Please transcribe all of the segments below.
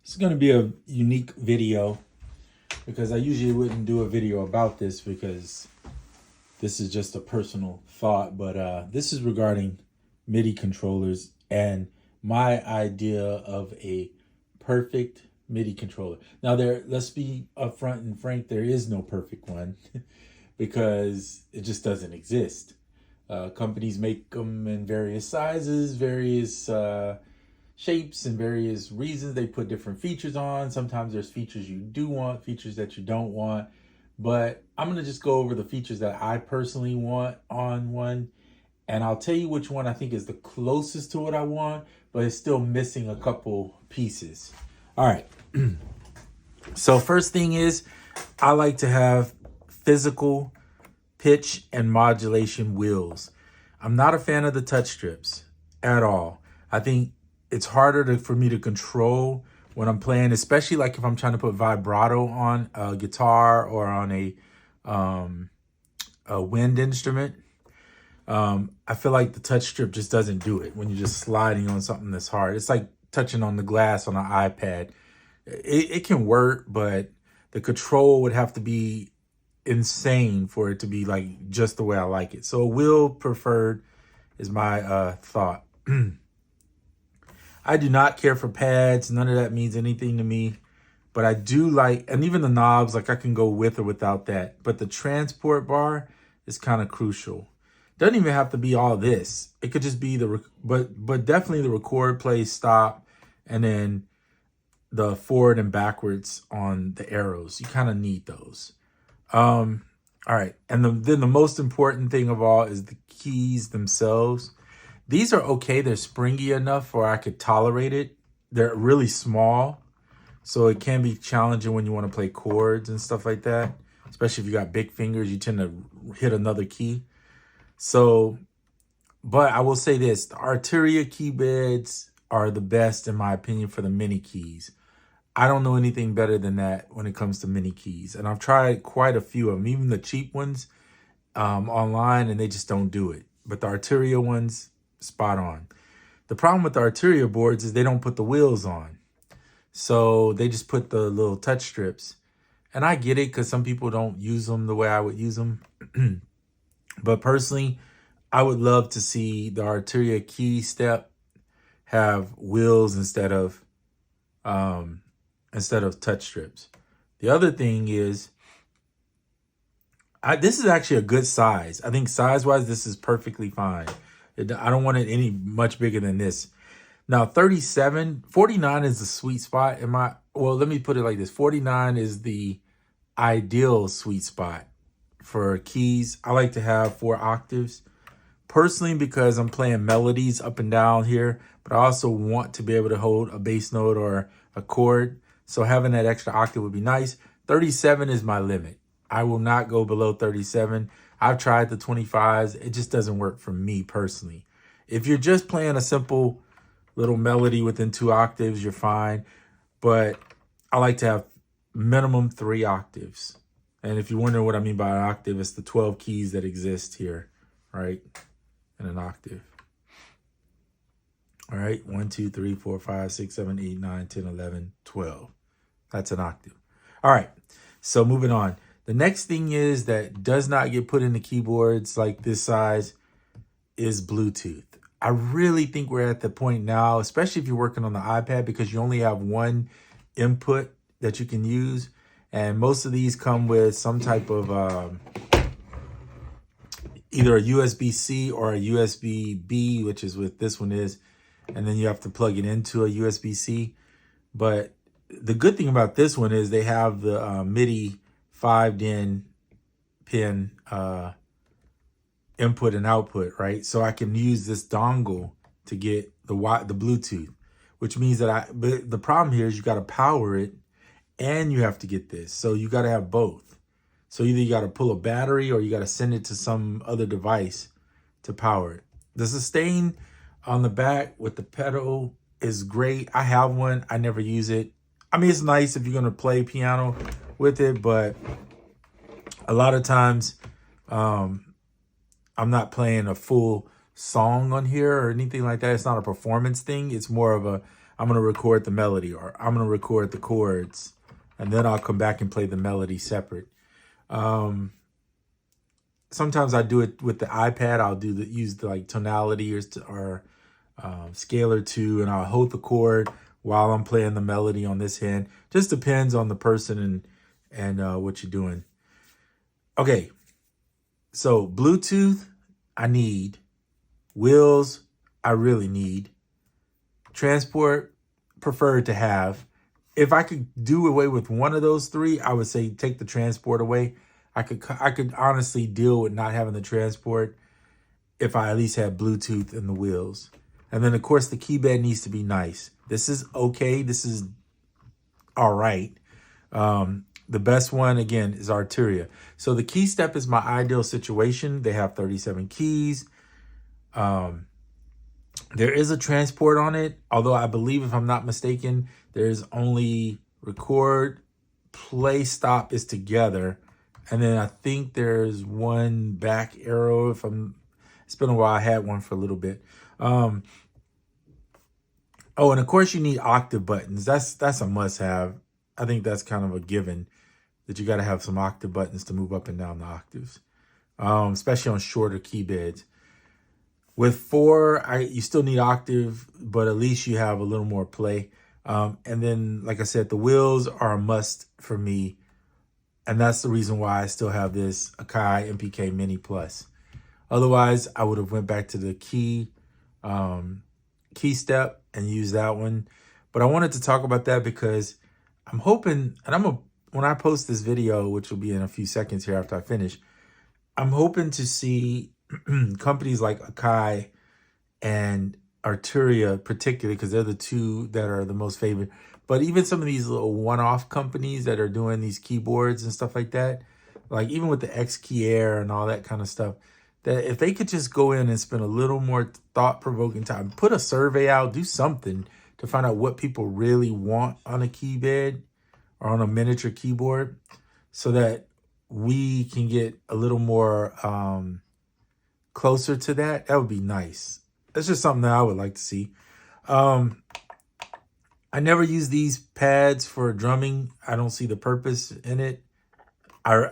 It's going to be a unique video because I usually wouldn't do a video about this because this is just a personal thought, but this is regarding MIDI controllers and my idea of a perfect MIDI controller. Now let's be upfront and frank, there is no perfect one because it just doesn't exist. Companies make them in various sizes, various shapes, and various reasons. They put different features on. Sometimes there's features you do want, features that you don't want. But I'm going to just go over the features that I personally want on one. And I'll tell you which one I think is the closest to what I want, but it's still missing a couple pieces. All right. So first thing is, I like to have physical pitch and modulation wheels. I'm not a fan of the touch strips at all. I think it's harder for me to control when I'm playing, especially like if I'm trying to put vibrato on a guitar or on a wind instrument. I feel like the touch strip just doesn't do it when you're just sliding on something that's hard. It's like touching on the glass on an iPad. It can work, but the control would have to be insane for it to be like just the way I like it. So wheel preferred is my thought. I do not care for pads. None of that means anything to me. But I do like, and even the knobs, like I can go with or without that. But the transport bar is kind of crucial. Doesn't even have to be all this. It could just be but definitely the record, play, stop, and then the forward and backwards on the arrows. You kind of need those. All right. And then the most important thing of all is the keys themselves. These are okay. They're springy enough where I could tolerate it. They're really small, so it can be challenging when you want to play chords and stuff like that. Especially if you got big fingers, you tend to hit another key. So, but I will say this, the Arturia keybeds are the best in my opinion for the mini keys. I don't know anything better than that when it comes to mini keys. And I've tried quite a few of them, even the cheap ones online, and they just don't do it. But the Arturia ones, spot on. The problem with the Arturia boards is they don't put the wheels on. So they just put the little touch strips. And I get it because some people don't use them the way I would use them. But personally, I would love to see the Arturia key step have wheels instead of touch strips. The other thing is, this is actually a good size. I think size-wise, this is perfectly fine. I don't want it any much bigger than this. Now, 49 is the sweet spot in my, well, let me put it like this. 49 is the ideal sweet spot for keys. I like to have 4 octaves. Personally, because I'm playing melodies up and down here, but I also want to be able to hold a bass note or a chord. So having that extra octave would be nice. 37 is my limit. I will not go below 37. I've tried the 25s. It just doesn't work for me personally. If you're just playing a simple little melody within 2 octaves, you're fine. But I like to have minimum 3 octaves. And if you're wondering what I mean by an octave, it's the 12 keys that exist here, right? In an octave. All right, 1, 2, 3, 4, 5, 6, 7, 8, 9, 10, 11, 12. That's an octave. All right, so moving on. The next thing is that does not get put into keyboards like this size is Bluetooth. I really think we're at the point now, especially if you're working on the iPad, because you only have one input that you can use. And most of these come with some type of either a USB-C or a USB-B, which is what this one is. And then you have to plug it into a USB-C. But the good thing about this one is they have the MIDI 5-DIN pin input and output, right? So I can use this dongle to get the Bluetooth, which means that but the problem here is you got to power it and you have to get this. So you got to have both. So either you got to pull a battery or you got to send it to some other device to power it. The sustain on the back with the pedal is great. I have one. I never use it. I mean, it's nice if you're going to play piano with it, but a lot of times I'm not playing a full song on here or anything like that. It's not a performance thing. It's more of I'm going to record the melody, or I'm going to record the chords, and then I'll come back and play the melody separate. Sometimes I do it with the iPad. I'll use the like tonality or scalar 2, and I'll hold the chord while I'm playing the melody on this hand. Just depends on the person and what you're doing. Okay, so Bluetooth, I need. Wheels, I really need. Transport, preferred to have. If I could do away with one of those three, I would say take the transport away. I could honestly deal with not having the transport if I at least had Bluetooth in the wheels. And then, of course, the key bed needs to be nice. This is okay. This is all right. The best one, again, is Arturia. So the key step is my ideal situation. They have 37 keys. There is a transport on it, although I believe, if I'm not mistaken, there's only record, play, stop is together. And then I think there's one back arrow. It's been a while. I had one for a little bit. Oh, and of course you need octave buttons. That's a must-have. I think that's kind of a given that you got to have some octave buttons to move up and down the octaves, especially on shorter key beds. With 4, you still need octave, but at least you have a little more play. And then, like I said, the wheels are a must for me. And that's the reason why I still have this Akai MPK Mini Plus. Otherwise, I would have went back to the key step and used that one. But I wanted to talk about that because I'm hoping, and when I post this video, which will be in a few seconds here after I finish, I'm hoping to see companies like Akai and Arturia, particularly because they're the two that are the most favored. But even some of these little one-off companies that are doing these keyboards and stuff like that, like even with the X Key Air and all that kind of stuff, that if they could just go in and spend a little more thought-provoking time, put a survey out, do something to find out what people really want on a key bed or on a miniature keyboard, so that we can get a little more closer to that. That would be nice. That's just something that I would like to see. I never use these pads for drumming. I don't see the purpose in it. I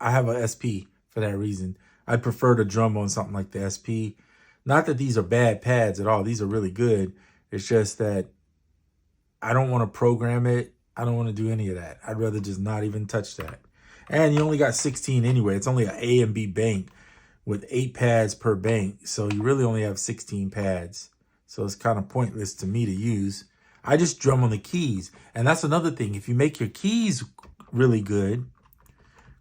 have a SP for that reason. I prefer to drum on something like the SP. Not that these are bad pads at all. These are really good. It's just that I don't want to program it. I don't want to do any of that. I'd rather just not even touch that. And you only got 16 anyway. It's only an A and B bank with 8 pads per bank. So you really only have 16 pads. So it's kind of pointless to me to use. I just drum on the keys. And that's another thing. If you make your keys really good,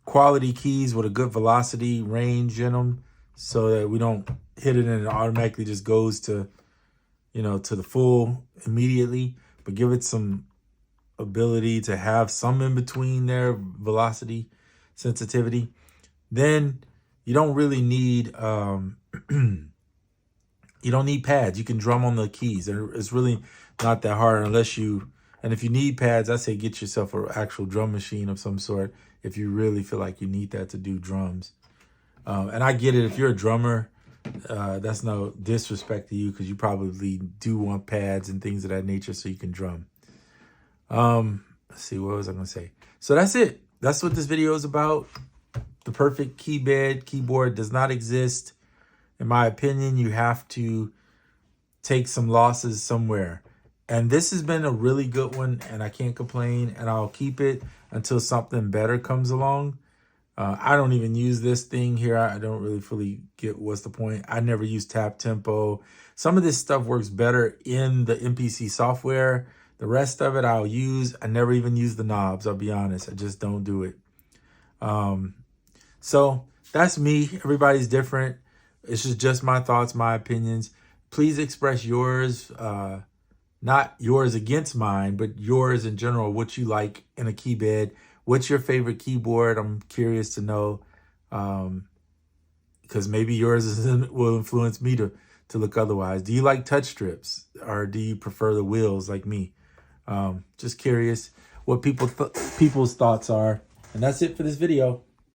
quality keys with a good velocity range in them, so that we don't hit it and it automatically just goes to, to the full immediately, but give it some ability to have some in between there, velocity, sensitivity, then you don't really need, you don't need pads. You can drum on the keys. It's really not that hard and if you need pads, I say get yourself an actual drum machine of some sort if you really feel like you need that to do drums. And I get it. If you're a drummer, that's no disrespect to you, because you probably do want pads and things of that nature so you can drum. Let's see, what was I going to say? So that's it. That's what this video is about. The perfect keyboard does not exist. In my opinion, you have to take some losses somewhere. And this has been a really good one, and I can't complain, and I'll keep it until something better comes along. I don't even use this thing here. I don't really fully get what's the point. I never use tap tempo. Some of this stuff works better in the MPC software. The rest of it I'll use. I never even use the knobs, I'll be honest. I just don't do it. So that's me. Everybody's different. It's just my thoughts, my opinions. Please express yours. Not yours against mine, but yours in general, what you like in a key bed. What's your favorite keyboard? I'm curious to know, because maybe yours will influence me to look otherwise. Do you like touch strips, or do you prefer the wheels like me? Just curious what people's thoughts are. And that's it for this video.